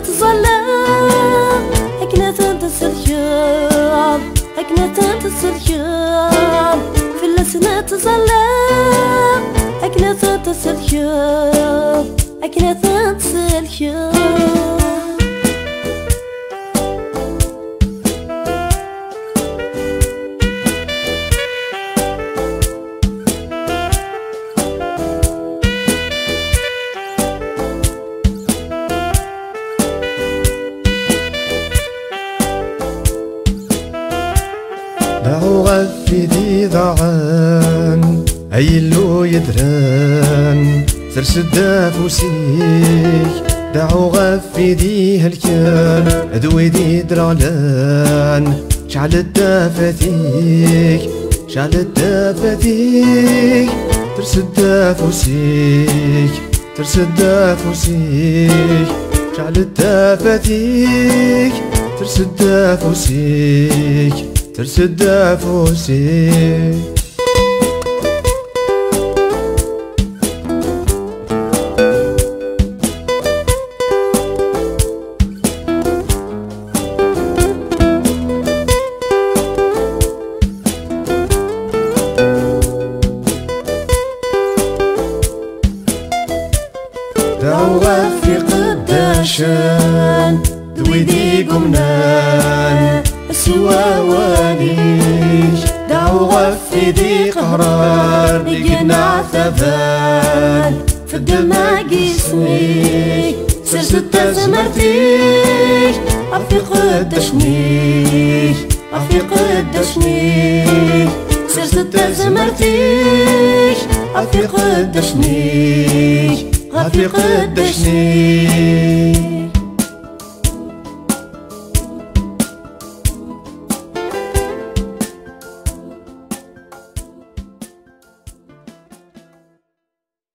تظلم أكنا تنتسلكم أكنا تنتسلكم في اللسنة تظلم أكنا تنتسلكم أكنا تنتسلكم دعو غفدي ضاعن أيلو يدران سرسد فوسيك دعو غفدي هالكان أدويدي درالان شعل الدافتيك شعل الدافتيك ترسد فوسيك ترسد فوسيك شعل الدافتيك ترسد فوسيك ترسد فوسيك دعو غفي قداشان دويدي قمنان السواوانيش دعو غفي دي قهران بيقنا عثبان في الدماء قسمي سرسد زمرتيش عفي قداشنيش عفي قداشنيش سرسد زمرتيش عفي قداشنيش عفي قداشنيش